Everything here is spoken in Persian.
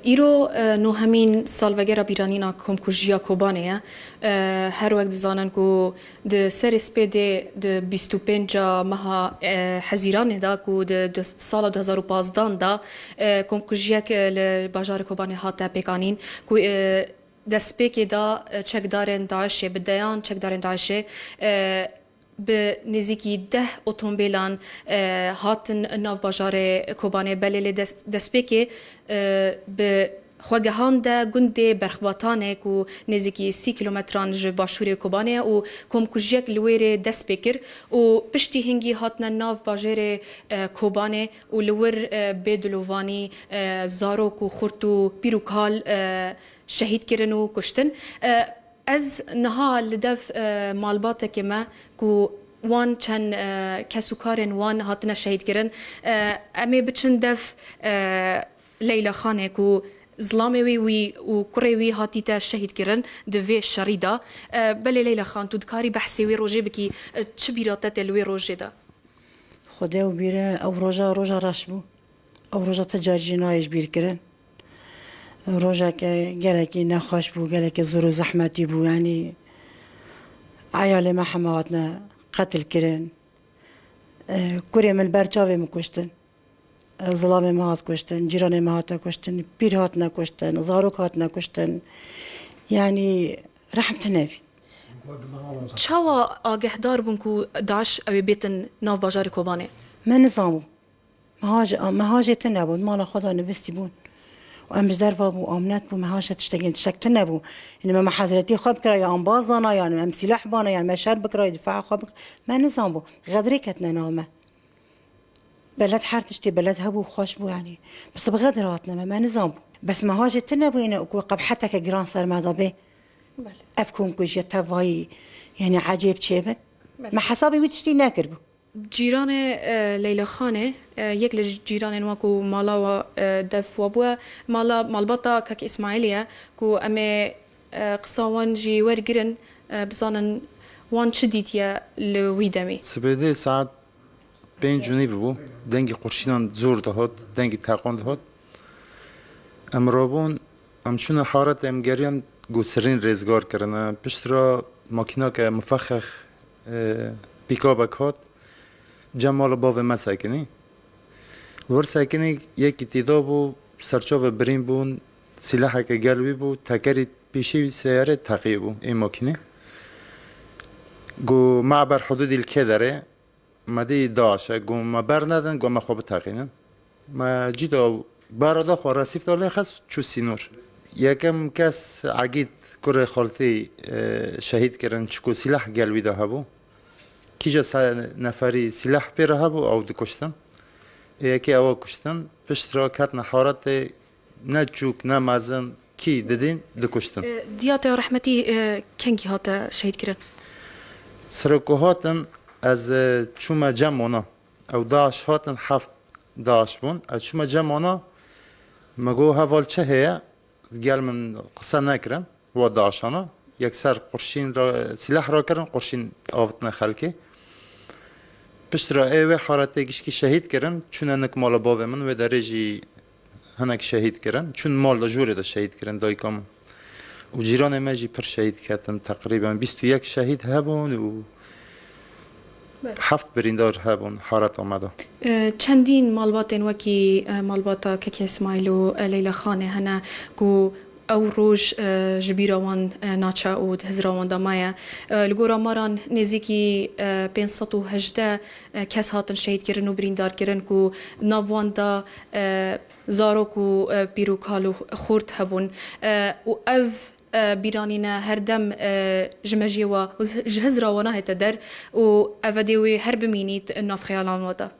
ایرو نو همین سال وگرا بیرانینا کم کجیا کوبانه هر وقت زانن کو د سر سپید د 25 ماه حزیران دا کو د سال 2015 دا کم کجیا که بازار کوبانه هات پیکانین کو دسپیک دا چکدارن داعش بدیان چکدارن داعش به نزدیکی 10 اتومبیلان هاتن ناو بازار کوبانه بله دسپیک به خواگهان ده گنده برخباتانه کو نزدیکی 30 کیلومتران ج باشور کوبانه و کم کجیک لویر دست بکر و پشتی هنگی هاتن ناو بازار کوبانه و لور بدلوانی زاروک و خورتو پیروکال شهید کردن و کشتن از نها لدف مالبات که ما کو وان چند کسوکارن وان هاتنا شهید کردن امی بچن دف لیلا خانه کو ظلامي وي وكري وي هاتيتا شهيد كرن دفي الشريدة بل ليلى خان تذكاري بحثي وي روجي بكي تشبيراتات الوي روجي دا خدا وبيره او روجا راشبو او روجا تجارجي نايش بير كرن روجا قالك نخاش بو قالك زرو زحمتي بو يعني عيالي ما حماتنا قتل كرن كوري من برچاوي مكشتن ظلام ما هات کشتن جیران ما هات کشتن پیر هات نکشتن زاروک هات نکشتن يعني رحمت نبي چاوا آگهدار بون کو داعش او بیتن ناو بازار کوبانه ما نظامو مهاجة نبود مال خدا نوستی بون و امش در بو آمنت بو مهاجة تشتغل تشكت نبو انما ما حضرتي خاب كرا يا انبازانا يعني ام سلاح بانا يعني ما شرب كرا دفاع خاب ما نظام بو غدري كتنا نامه بلد حرتشتي بلد هبو خوش بو يعني بس بغدر هاتنا ما نظام بو بس ما هاجي تنبو هنا قبحتك جران صار ما ضبي افكم كوجي تفاي يعني عجيب تشيبن ما حسابي وتشتي ناكر بو جيران ليلى خانه يك لجيران واكو مالا و دف وابو مالا مالبطا كك اسماعيليه كو امي قصاوان جي ورجرن بزانن وان شديتيا لويدمي سبيدي ساعات بين جنيف بو دنگی قرشینان زور دهات دنگی تاقون دهات امرابون امشون حارت امگریان گوسرین رزگار کرنه پشت را ماکینا که مفخخ پیکابک هات جمال باو ما ساکنی ور ساکنی یکی تیدا بو سرچاو برین بون سلاح که گلوی بو تکری پیشی سیاره تقیه بو این ماکینه گو معبر حدود الکدره مدی داشه گم ما بر ندن گم خوب تقینن ما جدا برادا خو رسیف داره خاص چو سینور یکم کس عقید کره خالتی شهید کردن چکو سلاح گلوی ده هبو کیجا نفری سلاح پیره هبو او دکشتن یکی او کشتن پشت را کت نحارت نه چوک نه مازن کی ددین دکشتن دیات رحمتی کنگی هات شهید کردن سرکو هاتن از چوم جمعنا او داعش هاتن 7 داعش بون از چوم جمعنا مگو حوال چه هیا گل من قصه نکرم و داعشانا یک سر قرشین را سلاح را کردن قرشین آوتن خلکی پشت را ایوه حارته گشکی شهید کردن چون انک مال باوه من و درجی هنک شهید کردن چون مال دا جوره دا شهید کردن دایکام و جیران مجی پر شهید کردن تقریبا 21 شهید هبون و 7 بریندار هبون حارت آمده چندین مالباتن وکی مالباتا که اسماعیل و لیلا خانه هنه کو او روش جبیروان ناچا و هزروان دامایا لگورا ماران نزیکی 518 کس هاتن شهید کردن و بریندار کردن کو ناوان دا زاروک و بیروکال و خورد هبون و او بیرانینا هر دم جمجی و جهز راوانا هت در و افدیوی هر بمینید ناف خیالان وادا